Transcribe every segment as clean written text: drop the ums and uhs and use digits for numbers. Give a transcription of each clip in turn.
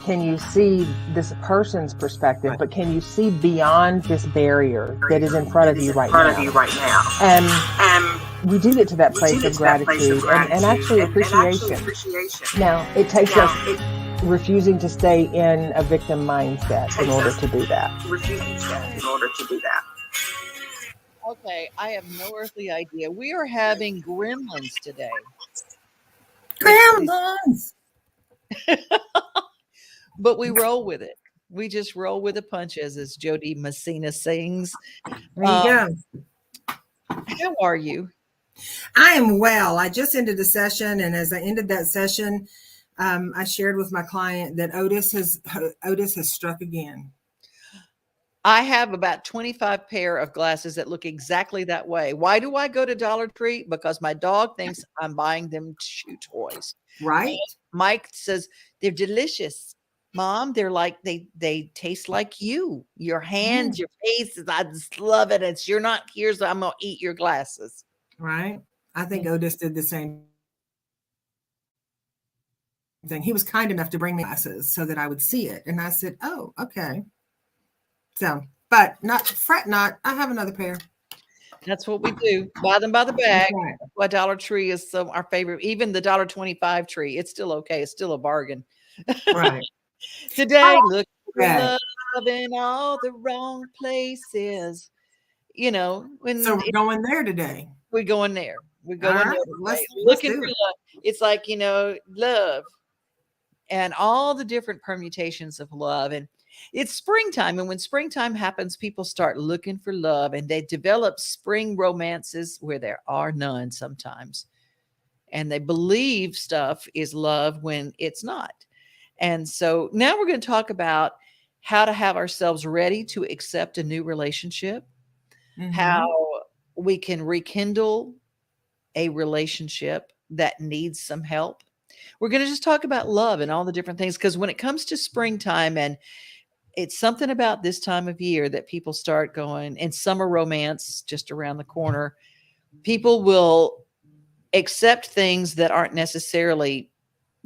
can you see this person's perspective, but can you see beyond this barrier that is in front of you right now? And we do get to that place of gratitude and actually appreciation. Now, it takes us refusing to stay in a victim mindset in order to do that. Okay, I have no earthly idea. We are having gremlins today. Gremlins! But we roll with it. We just roll with the punches, as Jody Messina sings. There you go. How are you? I am well. I just ended the session, and as I ended that session, I shared with my client that Otis has struck again. I have about 25 pair of glasses that look exactly that way. Why do I go to Dollar Tree? Because my dog thinks I'm buying them chew toys. Right. And Mike says they're delicious. Mom, they're like, they taste like you. Your hands, your faces. I just love it. It's you're not here, so I'm gonna eat your glasses. Right. I think Otis did the same thing. He was kind enough to bring me glasses so that I would see it. And I said, oh, okay. So, but fret not. I have another pair. That's what we do. Buy them by the bag. Right. That's why Dollar Tree is our favorite. Even the $1.25 tree, it's still okay. It's still a bargain. Right. Today, look for love in all the wrong places. You know, so we're going there today. We're going there. We're going there. Let's looking for love. It's like, love and all the different permutations of love. And it's springtime. And when springtime happens, people start looking for love, and they develop spring romances where there are none sometimes. And they believe stuff is love when it's not. And so now we're going to talk about how to have ourselves ready to accept a new relationship, how we can rekindle a relationship that needs some help. We're going to just talk about love and all the different things, because when it comes to springtime, and it's something about this time of year that people start going, and summer romance just around the corner, people will accept things that aren't necessarily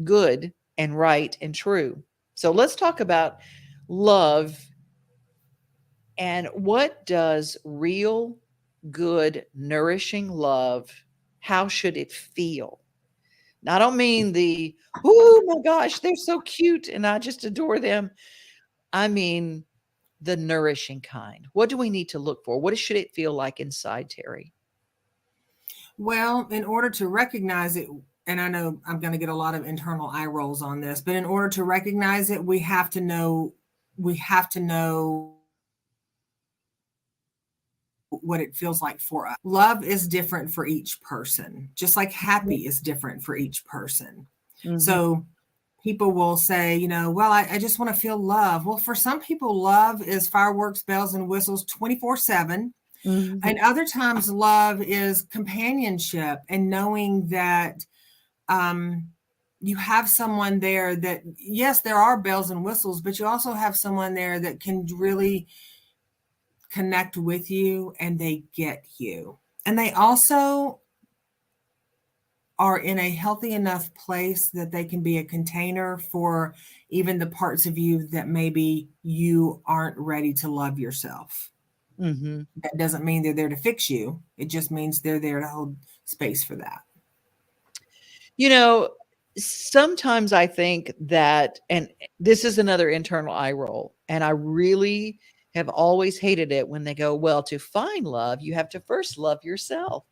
good and right and true. So let's talk about love and what does real, good, nourishing love, how should it feel? Now, I don't mean the, oh my gosh, they're so cute and I just adore them. I mean the nourishing kind. What do we need to look for? What should it feel like inside, Teri? Well, in order to recognize it, and I know I'm going to get a lot of internal eye rolls on this, but in order to recognize it, we have to know what it feels like for us. Love is different for each person, just like happy is different for each person. So people will say, well, I just want to feel love. Well, for some people, love is fireworks, bells, and whistles 24/7. And other times love is companionship and knowing that you have someone there that, yes, there are bells and whistles, but you also have someone there that can really connect with you and they get you. And they also are in a healthy enough place that they can be a container for even the parts of you that maybe you aren't ready to love yourself. That doesn't mean they're there to fix you. It just means they're there to hold space for that. Sometimes I think that, and this is another internal eye roll, and I really have always hated it when they go, well, to find love, you have to first love yourself.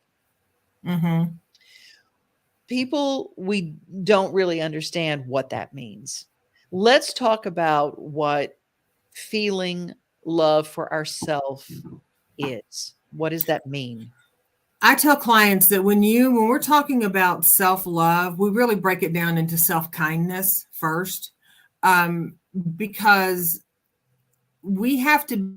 People, we don't really understand what that means. Let's talk about what feeling love for ourselves is. What does that mean? I tell clients that when we're talking about self-love, we really break it down into self-kindness first, because we have to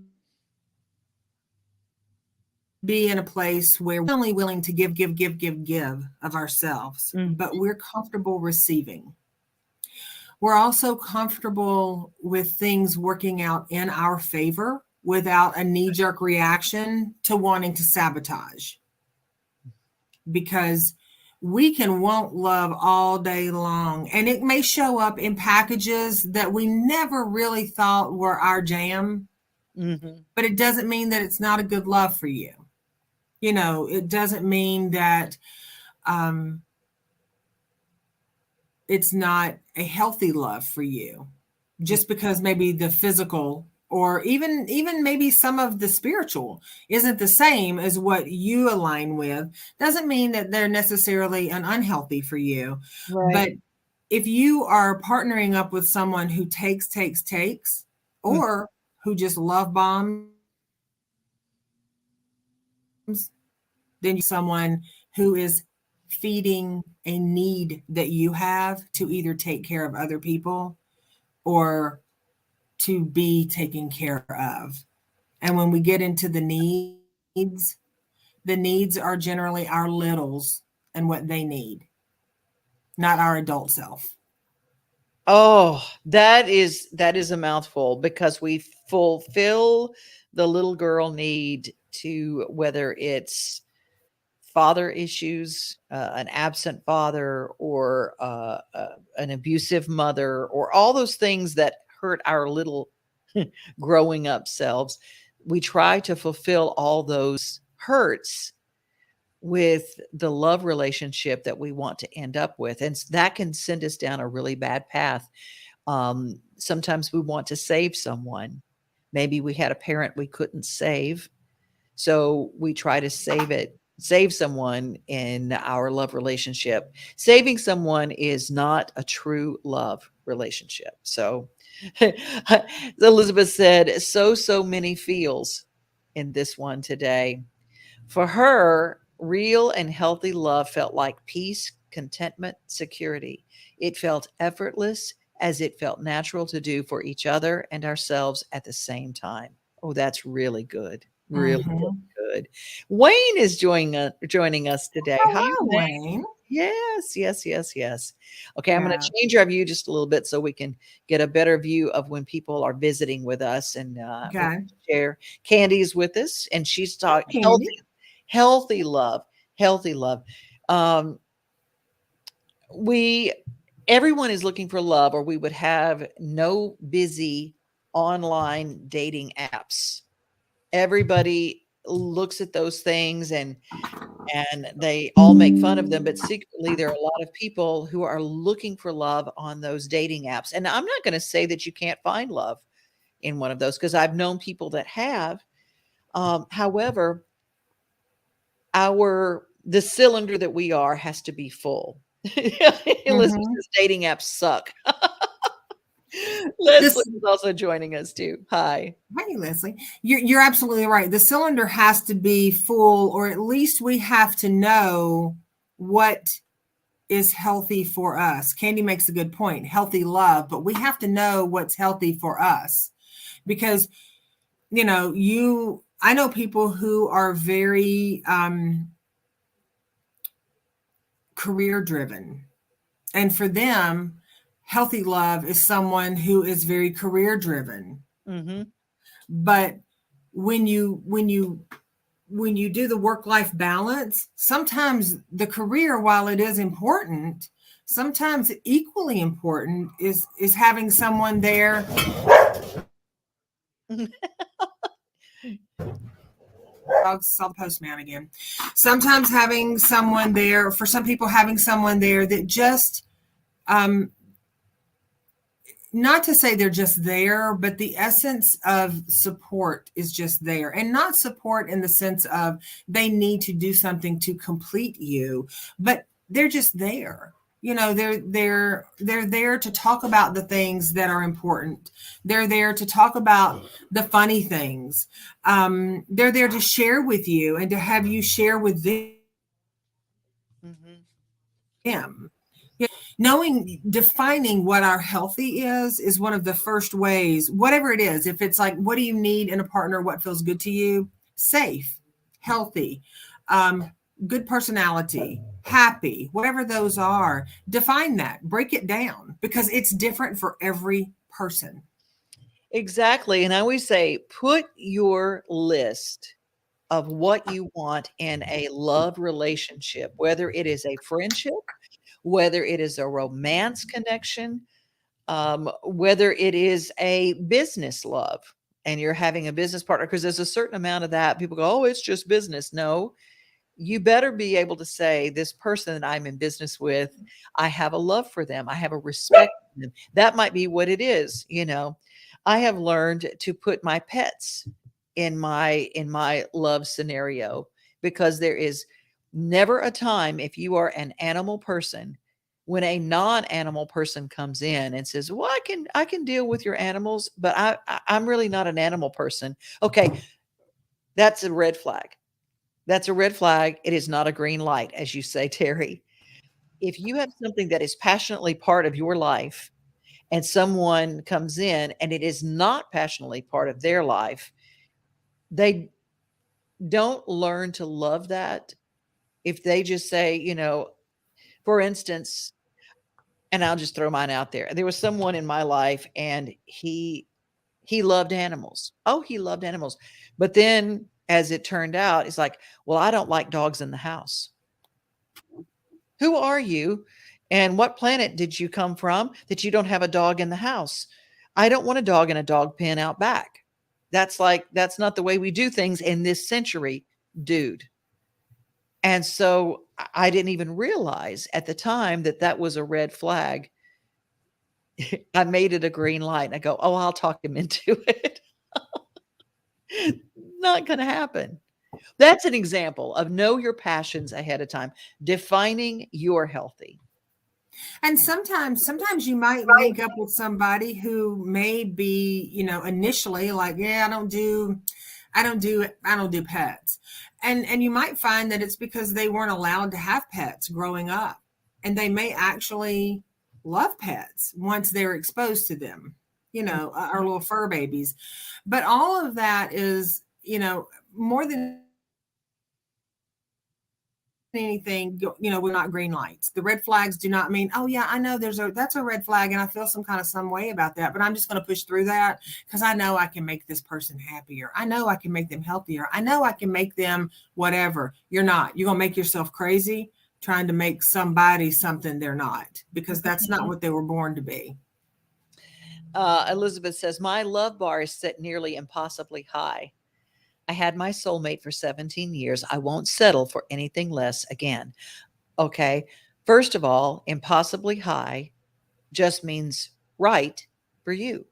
be in a place where we're only willing to give of ourselves, but we're comfortable receiving. We're also comfortable with things working out in our favor without a knee-jerk reaction to wanting to sabotage. Because we can want love all day long. And it may show up in packages that we never really thought were our jam, but it doesn't mean that it's not a good love for you. It doesn't mean that it's not a healthy love for you, just because maybe the physical or even maybe some of the spiritual isn't the same as what you align with, doesn't mean that they're necessarily unhealthy for you. Right. But if you are partnering up with someone who takes, or who just love bombs, then someone who is feeding a need that you have to either take care of other people or to be taken care of. And when we get into the needs are generally our littles and what they need, not our adult self. Oh, that is a mouthful, because we fulfill the little girl need to, whether it's father issues, an absent father, or an abusive mother, or all those things that hurt our little growing up selves. We try to fulfill all those hurts with the love relationship that we want to end up with. And that can send us down a really bad path. Sometimes we want to save someone. Maybe we had a parent we couldn't save, so we try to save someone in our love relationship. Saving someone is not a true love relationship. So Elizabeth said, so many feels in this one today. For her, real and healthy love felt like peace, contentment, security. It felt effortless, as it felt natural to do for each other and ourselves at the same time. Oh, that's really good. Really good. Wayne is joining us today. Hello, Hi, Wayne. Yes. Okay, I'm going to change our view just a little bit so we can get a better view of when people are visiting with us, and share. Candy's with us, and she's talking healthy love. Everyone is looking for love, or we would have no busy online dating apps. Everybody looks at those things and they all make fun of them, but secretly there are a lot of people who are looking for love on those dating apps. And I'm not going to say that you can't find love in one of those, because I've known people that have. However, the cylinder that we are has to be full. Elizabeth says dating apps suck. Leslie is also joining us too. Hi, Leslie. You're absolutely right. The cylinder has to be full, or at least we have to know what is healthy for us. Candy makes a good point. Healthy love, but we have to know what's healthy for us, because I know people who are very career driven, and for them, healthy love is someone who is very career driven. But when you do the work-life balance, sometimes the career, while it is important, sometimes equally important is having someone there. I saw the postman again. Sometimes having someone there, for some people, having someone there that just, not to say they're just there, but the essence of support is just there. And not support in the sense of they need to do something to complete you, but they're just there. They're there to talk about the things that are important. They're there to talk about the funny things. They're there to share with you and to have you share with them. Defining what our healthy is one of the first ways, whatever it is. If it's like, what do you need in a partner? What feels good to you? Safe, healthy, good personality, happy, whatever those are, define that, break it down, because it's different for every person. Exactly. And I always say, put your list of what you want in a love relationship, whether it is a friendship, whether it is a romance connection, whether it is a business love and you're having a business partner, because there's a certain amount of that. People go, oh, it's just business. No, you better be able to say, this person that I'm in business with, I have a love for them. I have a respect for them. That might be what it is. I have learned to put my pets in my love scenario, because there is never a time, if you are an animal person, when a non-animal person comes in and says, well, I can deal with your animals, but I'm really not an animal person. Okay, that's a red flag. That's a red flag. It is not a green light, as you say, Teri. If you have something that is passionately part of your life and someone comes in and it is not passionately part of their life, they don't learn to love that. If they just say, for instance, and I'll just throw mine out there. There was someone in my life and he loved animals. Oh, he loved animals. But then as it turned out, it's like, well, I don't like dogs in the house. Who are you? And what planet did you come from that you don't have a dog in the house? I don't want a dog in a dog pen out back. That's not the way we do things in this century, dude. And so I didn't even realize at the time that was a red flag. I made it a green light. I go, oh, I'll talk him into it. Not going to happen. That's an example of know your passions ahead of time, defining you're healthy. And sometimes you might link up with somebody who may be, initially like, yeah, I don't do pets. And you might find that it's because they weren't allowed to have pets growing up. And they may actually love pets once they're exposed to them, our little fur babies. But all of that is, more than anything, we're not green lights. The red flags do not mean, oh yeah, I know that's a red flag and I feel some way about that, but I'm just going to push through that because I know I can make this person happier. I know I can make them healthier. I know I can make them whatever. You're not. You're going to make yourself crazy trying to make somebody something they're not, because that's not what they were born to be. Elizabeth says, my love bar is set nearly impossibly high. I had my soulmate for 17 years. I won't settle for anything less again. Okay. First of all, impossibly high just means right for you.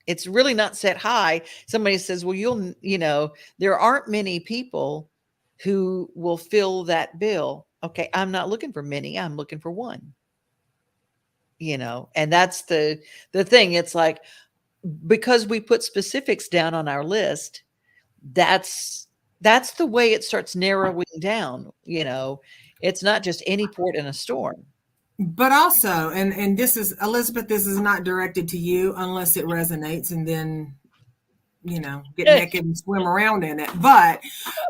It's really not set high. Somebody says, well, there aren't many people who will fill that bill. Okay. I'm not looking for many. I'm looking for one, and that's the thing. It's like, because we put specifics down on our list, that's the way it starts narrowing down. It's not just any port in a storm. But also, and this is, Elizabeth, this is not directed to you unless it resonates, and then, get naked and swim around in it. But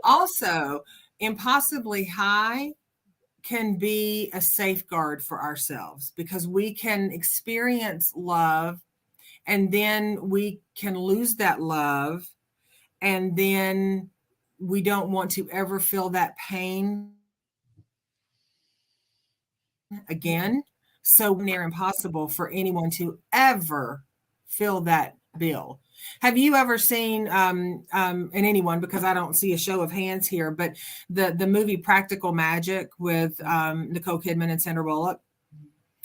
also, impossibly high can be a safeguard for ourselves, because we can experience love and then we can lose that love. And then we don't want to ever feel that pain again. So near impossible for anyone to ever feel that bill. Have you ever seen, and anyone, because I don't see a show of hands here, but the movie Practical Magic with Nicole Kidman and Sandra Bullock?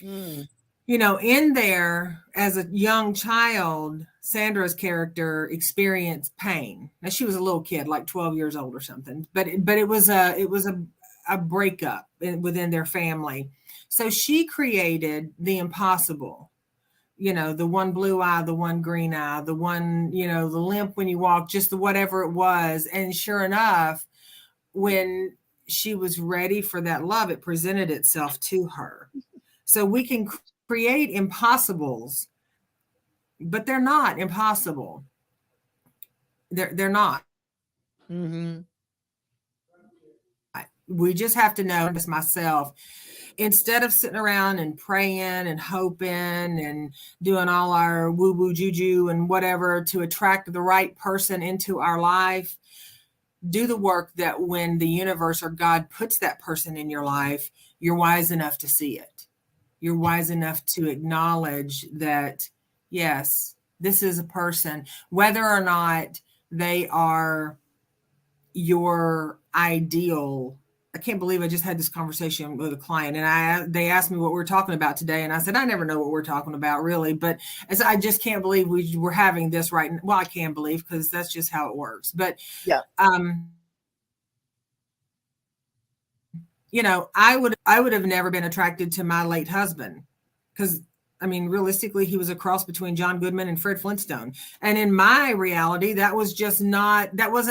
In there, as a young child, Sandra's character experienced pain. Now, she was a little kid, like 12 years old or something, but it was a breakup within their family. So she created the impossible, the one blue eye, the one green eye, the one, the limp when you walk, just the whatever it was. And sure enough, when she was ready for that love, it presented itself to her. So we can create impossibles, but they're not impossible. They're not. Mm-hmm. We just have to know, this myself, instead of sitting around and praying and hoping and doing all our woo-woo juju and whatever to attract the right person into our life, do the work that when the universe or God puts that person in your life, you're wise enough to see it. You're wise enough to acknowledge that, yes, this is a person, whether or not they are your ideal. I can't believe I just had this conversation with a client, and they asked me what we're talking about today, and I said I never know what we're talking about really, but as I just can't believe we're having this right now. Well, I can believe because that's just how it works. But Yeah. You know, I would have never been attracted to my late husband because, I mean, realistically, he was a cross between John Goodman and Fred Flintstone. And in my reality, that wasn't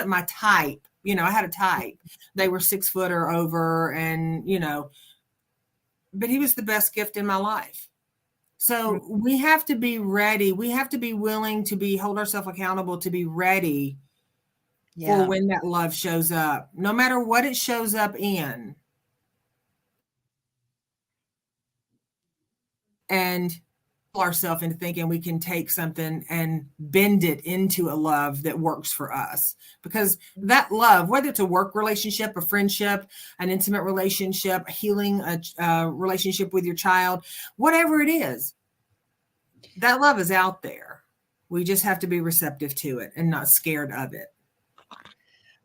my type. You know, I had a type. They were 6 foot or over, and, you know, but he was the best gift in my life. So we have to be ready. We have to be willing to hold ourselves accountable, to be ready for when that love shows up, no matter what it shows up in. And ourselves into thinking we can take something and bend it into a love that works for us, because that love, whether it's a work relationship, a friendship, an intimate relationship, a healing a relationship with your child, whatever it is, that love is out there. We just have to be receptive to it and not scared of it.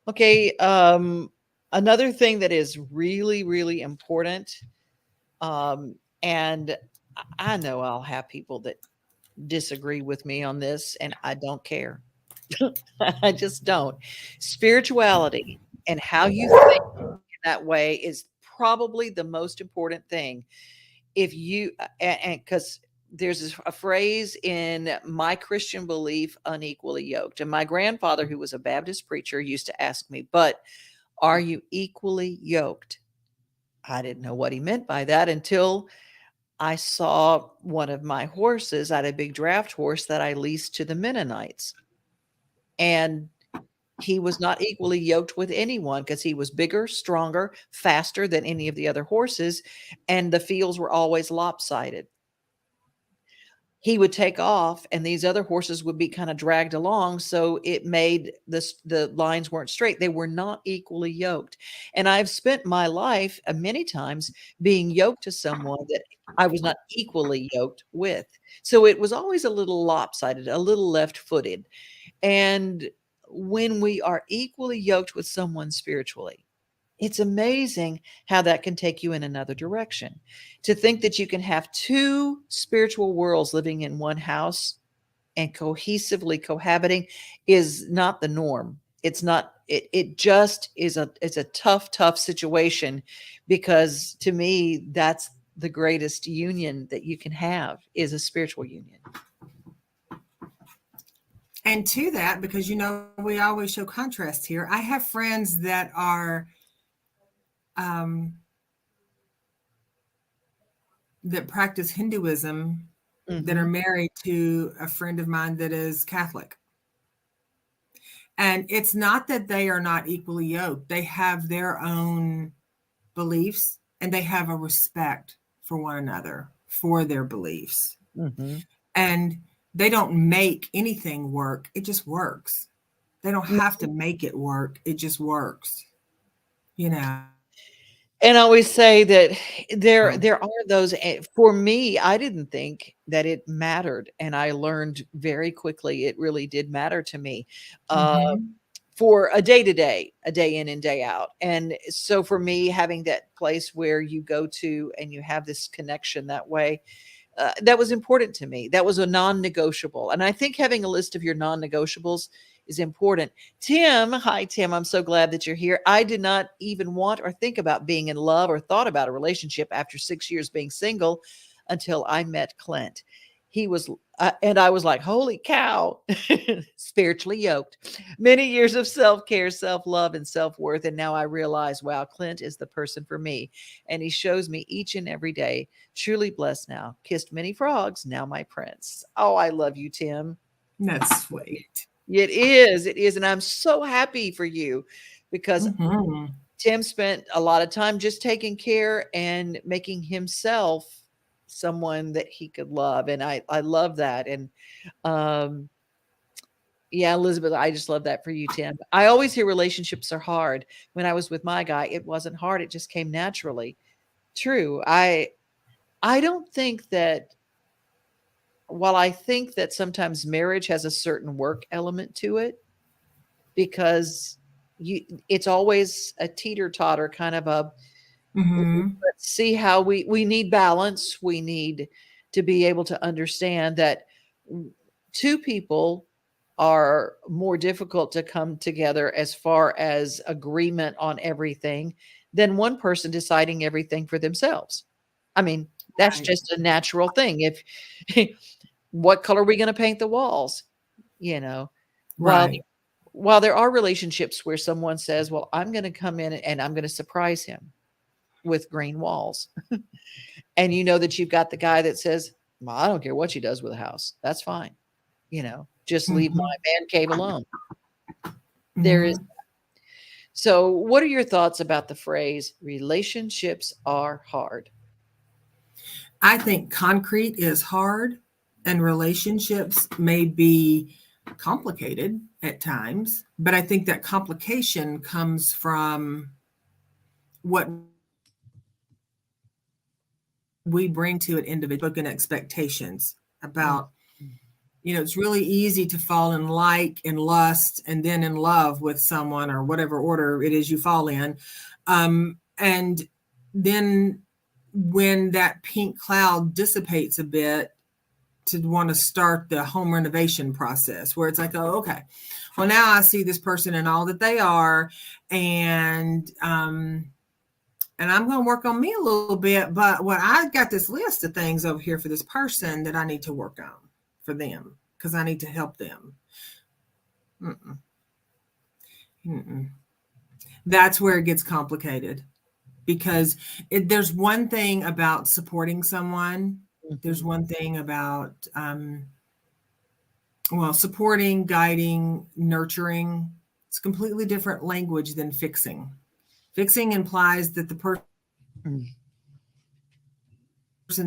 Okay. Another thing that is really, really important, and I know I'll have people that disagree with me on this, and I don't care. I just don't. Spirituality and how you think that way is probably the most important thing. If you, and because there's a phrase in my Christian belief, unequally yoked. And my grandfather, who was a Baptist preacher, used to ask me, but are you equally yoked? I didn't know what he meant by that until I saw one of my horses. I had a big draft horse that I leased to the Mennonites. And he was not equally yoked with anyone because he was bigger, stronger, faster than any of the other horses. And the fields were always lopsided. He would take off and these other horses would be kind of dragged along. So it made the lines weren't straight. They were not equally yoked. And I've spent my life many times being yoked to someone that I was not equally yoked with. So it was always a little lopsided, a little left footed. And when we are equally yoked with someone spiritually, it's amazing how that can take you in another direction. To think that you can have two spiritual worlds living in one house and cohesively cohabiting is not the norm. It's not, it just is it's a tough situation, because to me, that's the greatest union that you can have, is a spiritual union. And to that, because, you know, we always show contrast here. I have friends that are, that practice Hinduism, that are married to a friend of mine that is Catholic. And it's not that they are not equally yoked. They have their own beliefs and they have a respect for one another, for their beliefs. And they don't make anything work. It just works. They don't have to make it work. It just works, you know. And I always say that there are those, for me, I didn't think that it mattered. And I learned very quickly it really did matter to me, for a day to day, a day in and day out. And so for me, having that place where you go to and you have this connection that way, that was important to me. That was a non-negotiable. And I think having a list of your non-negotiables is important. Tim, hi, Tim. I'm so glad that you're here. I did not even want or think about being in love or thought about a relationship after 6 years being single until I met Clint. He was, and I was like, holy cow, spiritually yoked. Many years of self-care, self-love, and self-worth. And now I realize, wow, Clint is the person for me. And he shows me each and every day. Truly blessed now. Kissed many frogs, now my prince. Oh, I love you, Tim. That's sweet. It is. It is. And I'm so happy for you, because Tim spent a lot of time just taking care and making himself someone that he could love. And I love that. And Yeah, Elizabeth, I just love that for you, Tim. I always hear relationships are hard. When I was with my guy, it wasn't hard. It just came naturally. True. I don't think that, while I think that sometimes marriage has a certain work element to it, because it's always a teeter-totter kind of a, let's see how we need balance. We need to be able to understand that two people are more difficult to come together as far as agreement on everything than one person deciding everything for themselves. I mean, that's Right. just a natural thing. If what color are we going to paint the walls? You know, while Right. while there are relationships where someone says, well, I'm going to come in and I'm going to surprise him with green walls. And you know that you've got the guy that says, well, I don't care what she does with a house. That's fine. Just leave my man cave alone. There is. So what are your thoughts about the phrase relationships are hard? I think concrete is hard and relationships may be complicated at times, but I think that complication comes from what we bring to an individual and expectations about, it's really easy to fall in like, in lust, and then in love with someone or whatever order it is you fall in. And then when that pink cloud dissipates a bit, to want to start the home renovation process where it's like, oh, okay, well, now I see this person and all that they are. And I'm going to work on me a little bit, but I got this list of things over here for this person that I need to work on for them because I need to help them. That's where it gets complicated because there's one thing about supporting someone. There's one thing about, supporting, guiding, nurturing. It's a completely different language than fixing. Fixing implies that the person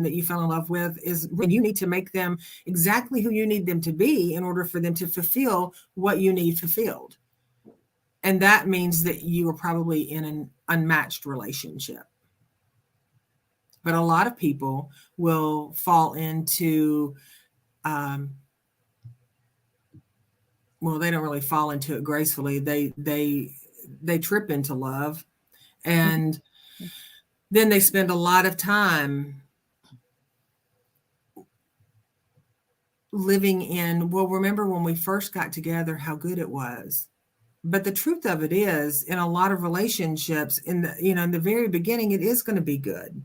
that you fell in love with is, you need to make them exactly who you need them to be in order for them to fulfill what you need fulfilled. And that means that you are probably in an unmatched relationship. But a lot of people will fall into, they don't really fall into it gracefully. They trip into love, and then they spend a lot of time living in, remember when we first got together, how good it was. But the truth of it is, in a lot of relationships, in the very beginning, it is going to be good.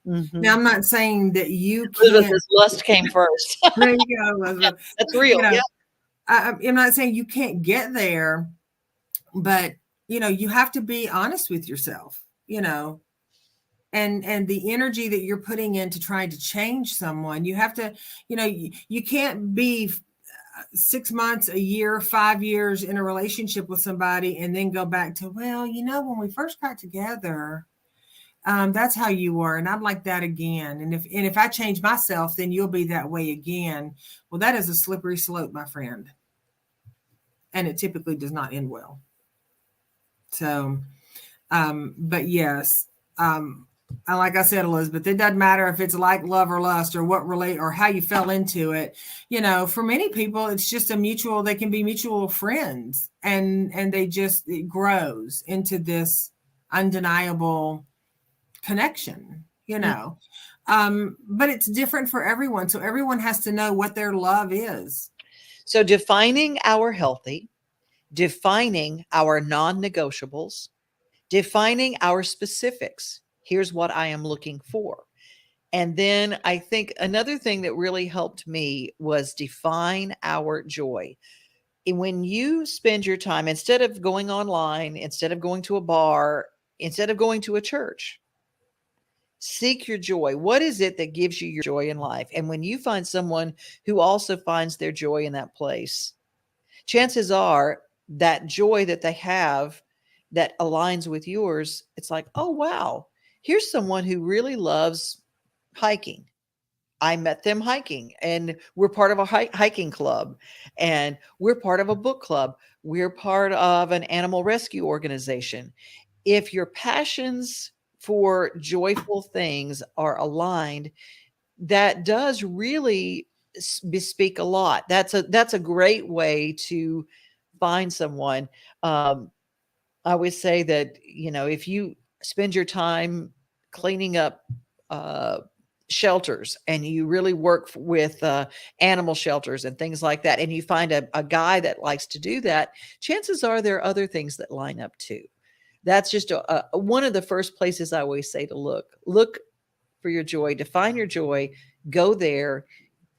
Now, I'm not saying that you can't. This lust came first. There you go, Elizabeth. That's real. I'm not saying you can't get there, but you have to be honest with yourself. And the energy that you're putting into trying to change someone, you have to. You can't be 6 months, a year, 5 years in a relationship with somebody and then go back to, when we first got together. That's how you were. And I'm like that again. And if I change myself, then you'll be that way again. Well, that is a slippery slope, my friend. And it typically does not end well. So, but yes, like I said, Elizabeth, it doesn't matter if it's like love or lust or what relate or how you fell into it. For many people, it's just they can be mutual friends and it grows into this undeniable connection, but it's different for everyone. So everyone has to know what their love is. So defining our healthy, defining our non-negotiables, defining our specifics. Here's what I am looking for. And then I think another thing that really helped me was define our joy. When you spend your time, instead of going online, instead of going to a bar, instead of going to a church, seek your joy. What is it that gives you your joy in life? And when you find someone who also finds their joy in that place, chances are that joy that they have that aligns with yours, it's like, oh, wow, here's someone who really loves hiking. I met them hiking, and we're part of a hiking club, and we're part of a book club. We're part of an animal rescue organization. If your passions for joyful things are aligned, that does really bespeak a lot. That's a great way to find someone. I always say that, if you spend your time cleaning up uh, shelters, and you really work with animal shelters and things like that, and you find a guy that likes to do that, chances are there are other things that line up too. That's just one of the first places I always say to look for your joy, define your joy, go there,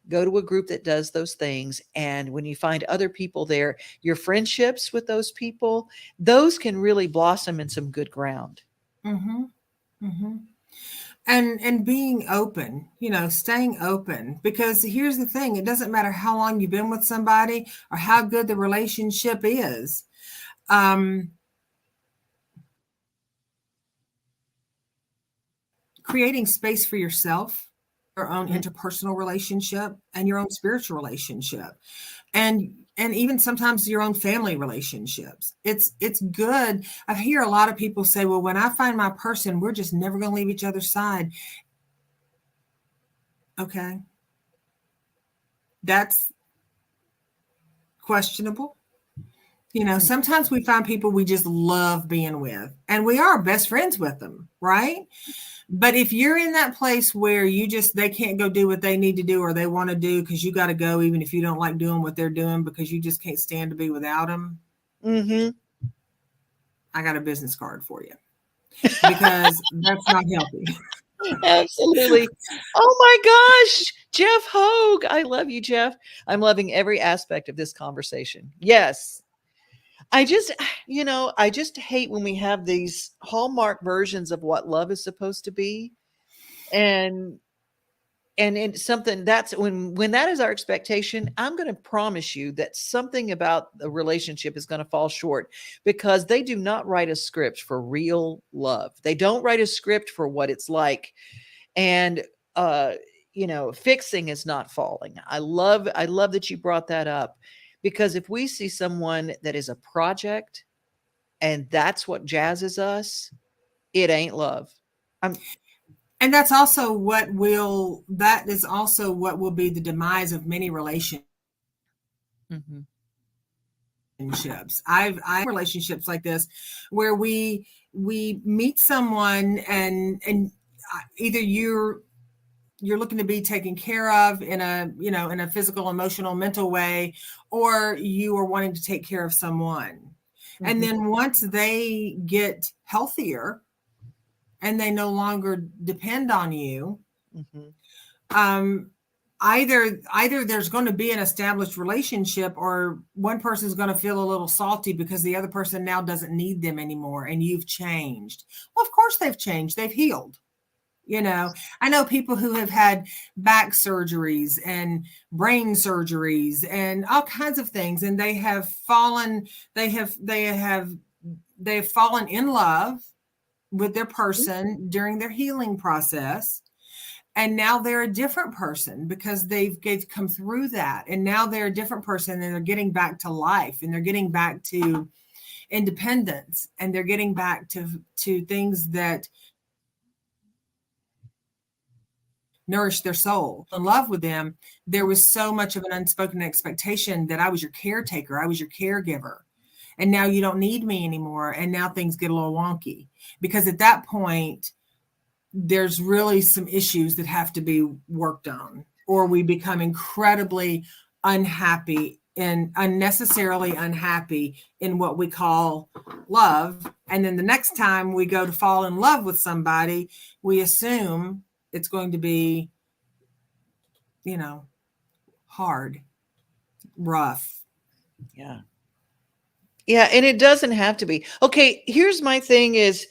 go to a group that does those things. And when you find other people there, your friendships with those people, those can really blossom in some good ground. Mm-hmm. Mm-hmm. And being open, staying open, because here's the thing, it doesn't matter how long you've been with somebody or how good the relationship is. Creating space for yourself, your own interpersonal relationship, and your own spiritual relationship, and even sometimes your own family relationships. It's good. I hear a lot of people say, well, when I find my person, we're just never going to leave each other's side. Okay. That's questionable. Sometimes we find people we just love being with, and we are best friends with them, right? But if you're in that place where they can't go do what they need to do or they want to do because you got to go, even if you don't like doing what they're doing, because you just can't stand to be without them. Mm-hmm. I got a business card for you, because that's not healthy. Absolutely. Oh my gosh, Jeff Hogue. I love you, Jeff. I'm loving every aspect of this conversation. Yes. I just hate when we have these Hallmark versions of what love is supposed to be. And it's something that's when that is our expectation, I'm going to promise you that something about the relationship is going to fall short, because they do not write a script for real love. They don't write a script for what it's like. And fixing is not falling. I love that you brought that up, because if we see someone that is a project and that's what jazzes us, it ain't love. And that's also what will be the demise of many relationships. I've relationships like this, where we meet someone and either you're looking to be taken care of in a physical, emotional, mental way, or you are wanting to take care of someone. Mm-hmm. And then once they get healthier and they no longer depend on you, either there's going to be an established relationship, or one person's going to feel a little salty because the other person now doesn't need them anymore, and you've changed. Well, of course they've changed. They've healed. I know people who have had back surgeries and brain surgeries and all kinds of things, and they have fallen in love with their person during their healing process. And now they're a different person because they've come through that. And now they're a different person, and they're getting back to life, and they're getting back to independence, and they're getting back to things that nourish their soul. In love with them, there was so much of an unspoken expectation that I was your caretaker, I was your caregiver. And now you don't need me anymore. And now things get a little wonky, because at that point, there's really some issues that have to be worked on, or we become incredibly unhappy and unnecessarily unhappy in what we call love. And then the next time we go to fall in love with somebody, we assume it's going to be, hard, rough. Yeah. Yeah. And it doesn't have to be. Okay. Here's my thing is,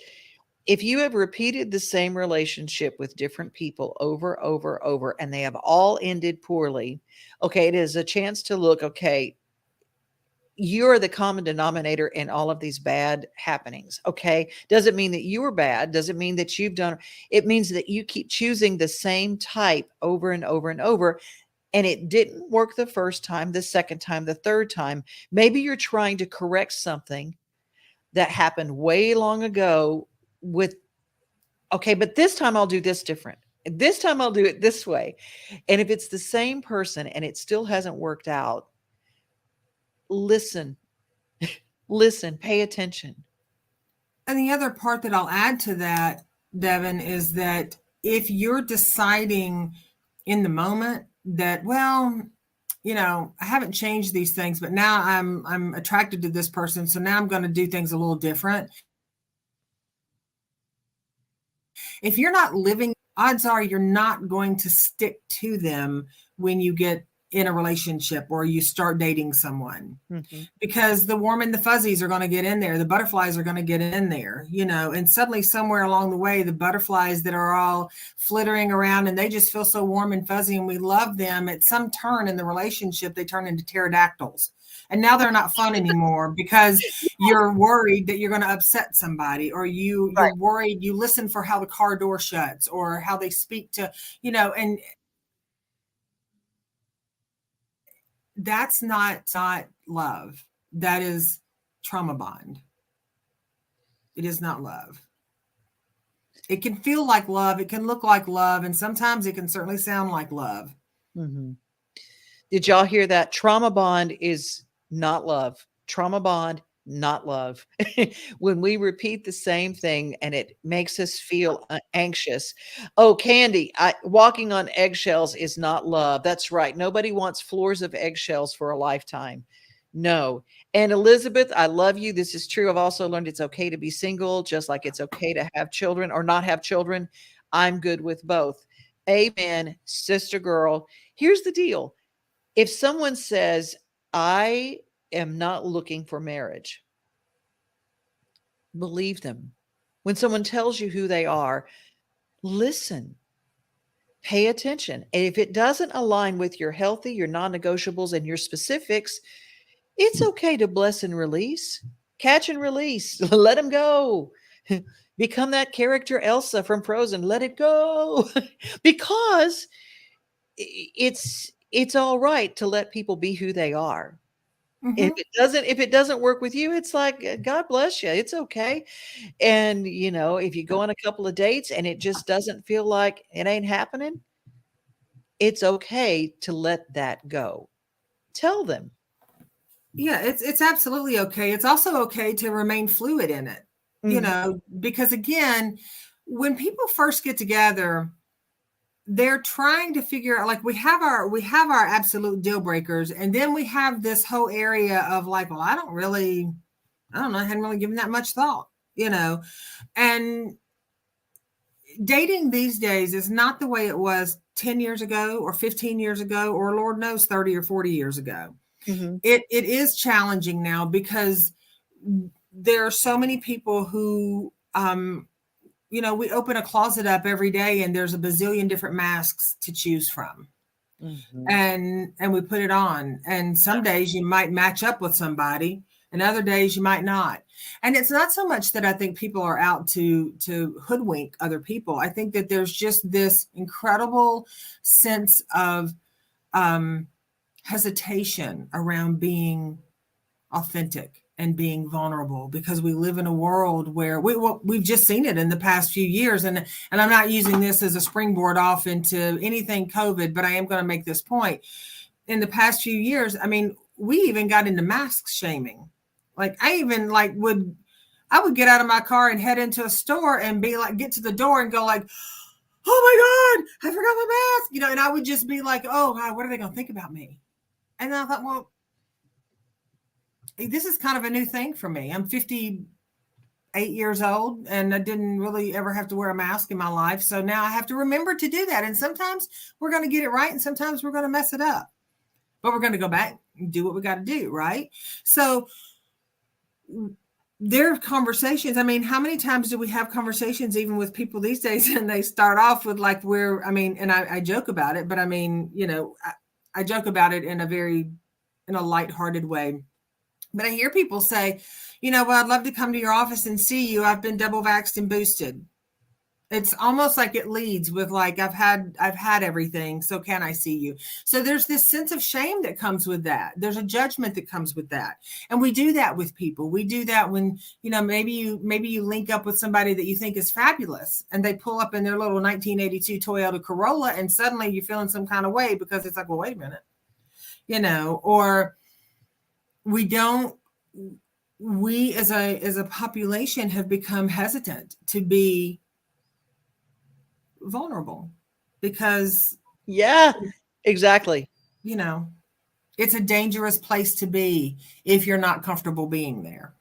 if you have repeated the same relationship with different people over, and they have all ended poorly, okay, it is a chance to look, okay, you're the common denominator in all of these bad happenings. Okay. Doesn't mean that you were bad. Doesn't mean that you've done, it means that you keep choosing the same type over and over and over. And it didn't work the first time, the second time, the third time. Maybe you're trying to correct something that happened way long ago with, okay, but this time I'll do this different. This time I'll do it this way. And if it's the same person and it still hasn't worked out, listen, listen, pay attention. And the other part that I'll add to that, Devon, is that if you're deciding in the moment that, well, I haven't changed these things, but now I'm attracted to this person, so now I'm going to do things a little different. If you're not living, odds are you're not going to stick to them when you get in a relationship or you start dating someone, because the warm and the fuzzies are going to get in there. The butterflies are going to get in there, and suddenly somewhere along the way, the butterflies that are all flittering around and they just feel so warm and fuzzy and we love them, at some turn in the relationship, they turn into pterodactyls. And now they're not fun anymore because you're worried that you're going to upset somebody, or you're worried, you listen for how the car door shuts or how they speak to, and that's not love. That is trauma bond. It is not love. It can feel like love. It can look like love. And sometimes it can certainly sound like love. Mm-hmm. Did y'all hear that? Trauma bond is not love. Trauma bond, not love. When we repeat the same thing and it makes us feel anxious. Oh, Candy, walking on eggshells is not love. That's right. Nobody wants floors of eggshells for a lifetime. No. And Elizabeth, I love you. This is true. I've also learned it's okay to be single, just like it's okay to have children or not have children. I'm good with both. Amen, sister girl. Here's the deal. If someone says, I am not looking for marriage, believe them. When someone tells you who they are, listen, pay attention. And if it doesn't align with your healthy, your non-negotiables, and your specifics, it's okay to bless and release, catch and release, let them go. Become that character Elsa from Frozen, let it go. Because it's all right to let people be who they are. If it doesn't work with you, it's like, God bless you. It's okay. And if you go on a couple of dates and it just doesn't feel like it ain't happening, it's okay to let that go. Tell them. Yeah, it's absolutely okay. It's also okay to remain fluid in it, because again, when people first get together, they're trying to figure out, like, we have our absolute deal breakers. And then we have this whole area of like, well, I don't know. I hadn't really given that much thought, and dating these days is not the way it was 10 years ago or 15 years ago, or Lord knows 30 or 40 years ago. It is challenging now because there are so many people who, we open a closet up every day and there's a bazillion different masks to choose from. And we put it on. And some days you might match up with somebody and other days you might not. And it's not so much that I think people are out to hoodwink other people. I think that there's just this incredible sense of hesitation around being authentic and being vulnerable, because we live in a world where we've just seen it in the past few years. And I'm not using this as a springboard off into anything COVID, but I am going to make this point. In the past few years, I mean, we even got into mask shaming. Like I would get out of my car and head into a store and be like, get to the door and go like, oh my God, I forgot my mask, and I would just be like, oh, what are they going to think about me? And then I thought, well, this is kind of a new thing for me. I'm 58 years old and I didn't really ever have to wear a mask in my life. So now I have to remember to do that. And sometimes we're going to get it right and sometimes we're going to mess it up. But we're going to go back and do what we got to do, right? So there are conversations. I mean, how many times do we have conversations even with people these days and they start off with like, and I joke about it, but I mean, I joke about it in a lighthearted way. But I hear people say, well, I'd love to come to your office and see you. I've been double vaxxed and boosted. It's almost like it leads with like, I've had everything. So can I see you? So there's this sense of shame that comes with that. There's a judgment that comes with that. And we do that with people. We do that when, maybe you link up with somebody that you think is fabulous and they pull up in their little 1982 Toyota Corolla and suddenly you're feeling some kind of way because it's like, well, wait a minute, or we as a population have become hesitant to be vulnerable because exactly, it's a dangerous place to be if you're not comfortable being there.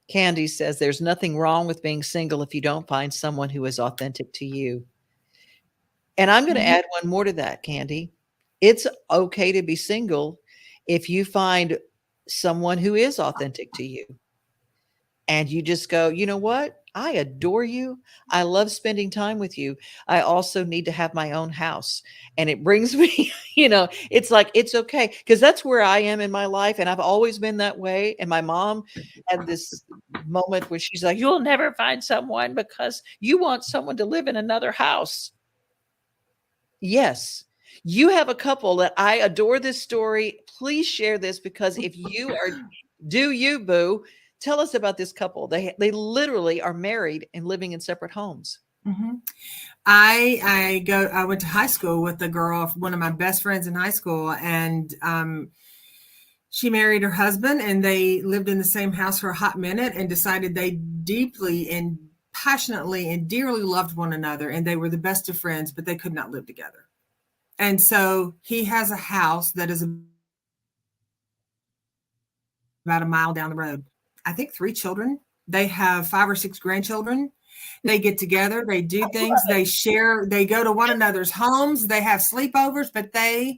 Candy says there's nothing wrong with being single if you don't find someone who is authentic to you. And I'm going to add one more to that, Candy. It's okay to be single if you find someone who is authentic to you and you just go, you know what? I adore you. I love spending time with you. I also need to have my own house. And it brings me, it's like, it's okay. Because that's where I am in my life. And I've always been that way. And my mom had this moment where she's like, you'll never find someone because you want someone to live in another house. Yes. You have a couple that I adore this story. Please share this because if you are, do you, boo? Tell us about this couple. They literally are married and living in separate homes. Mm-hmm. I went to high school with a girl, one of my best friends in high school, and she married her husband and they lived in the same house for a hot minute and decided they deeply and passionately and dearly loved one another. And they were the best of friends, but they could not live together. And so he has a house that is about a mile down the road. I think 3 children. They have 5 or 6 grandchildren. They get together, they do things, they share, they go to one another's homes, they have sleepovers, but they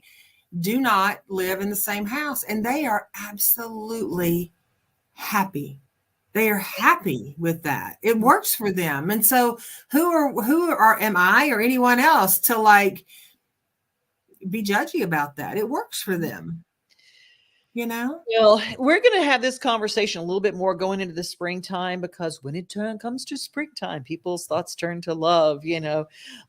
do not live in the same house. And they are absolutely happy. They are happy with that. It works for them. And so am I or anyone else to like be judgy about that? It works for them. Well, we're going to have this conversation a little bit more going into the springtime because when it comes to springtime, people's thoughts turn to love.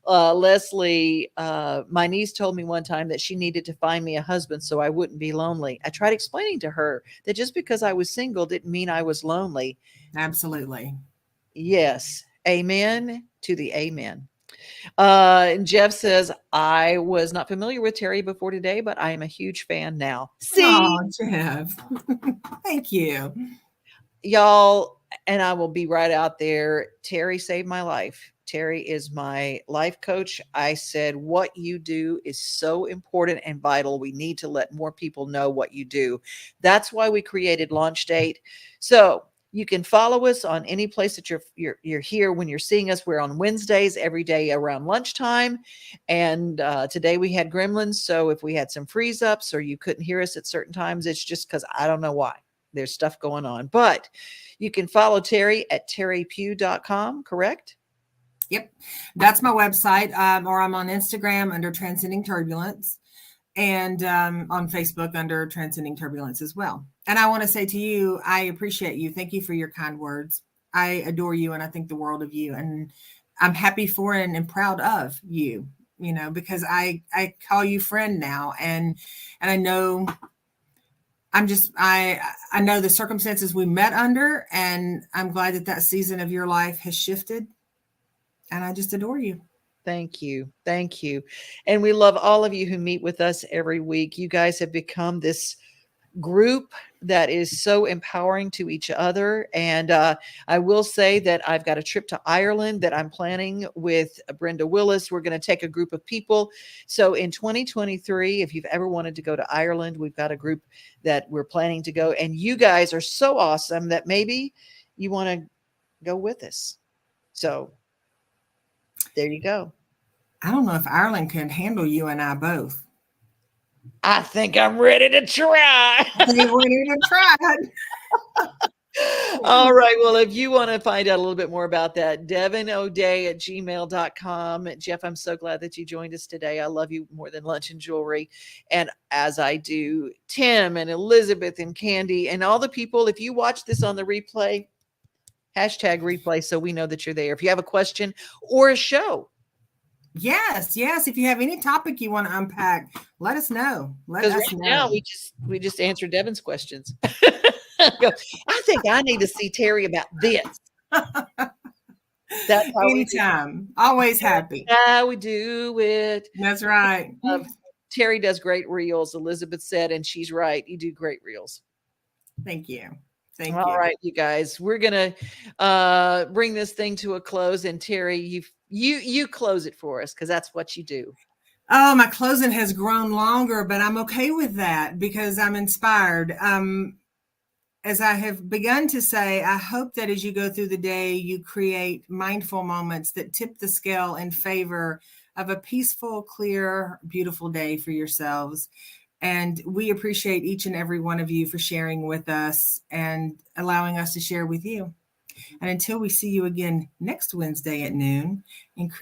Leslie, my niece told me one time that she needed to find me a husband so I wouldn't be lonely. I tried explaining to her that just because I was single didn't mean I was lonely. Absolutely. Yes. Amen to the amen. And Jeff says, I was not familiar with Teri before today, but I am a huge fan now. See? Oh, Jeff. Thank you. Y'all, and I will be right out there. Teri saved my life. Teri is my life coach. I said, what you do is so important and vital. We need to let more people know what you do. That's why we created LaunchDate. So you can follow us on any place that you're here when you're seeing us. We're on Wednesdays every day around lunchtime. And today we had gremlins. So if we had some freeze ups or you couldn't hear us at certain times, it's just because I don't know why. There's stuff going on. But you can follow Teri at teripugh.com, correct? Yep. That's my website. Or I'm on Instagram under Transcending Turbulence and on Facebook under Transcending Turbulence as well. And I want to say to you, I appreciate you. Thank you for your kind words. I adore you and I think the world of you. And I'm happy for and proud of you, because I call you friend now. And I know I know the circumstances we met under, and I'm glad that season of your life has shifted. And I just adore you. Thank you. Thank you. And we love all of you who meet with us every week. You guys have become this group that is so empowering to each other. And I will say that I've got a trip to Ireland that I'm planning with Brenda Willis. We're going to take a group of people. So in 2023, if you've ever wanted to go to Ireland, we've got a group that we're planning to go. And you guys are so awesome that maybe you want to go with us. So there you go. I don't know if Ireland can handle you and I both. I think I'm ready to try. I think we're ready to try. All right. Well, if you want to find out a little bit more about that, devonoday@gmail.com. Jeff, I'm so glad that you joined us today. I love you more than lunch and jewelry. And as I do Tim and Elizabeth and Candy and all the people, if you watch this on the replay, #replay so we know that you're there. If you have a question or a show. Yes. If you have any topic you want to unpack, let us know. Now we just answered Devon's questions. I think I need to see Teri about this. That's how anytime. Always happy. How we do it. That's right. Teri does great reels, Elizabeth said, and she's right. You do great reels. Thank you. All right, you guys, we're gonna bring this thing to a close, and Teri, you close it for us because that's what you do. Oh, my closing has grown longer, but I'm okay with that because I'm inspired. As I have begun to say, I hope that as you go through the day, you create mindful moments that tip the scale in favor of a peaceful, clear, beautiful day for yourselves. And we appreciate each and every one of you for sharing with us and allowing us to share with you. And until we see you again next Wednesday at noon, increase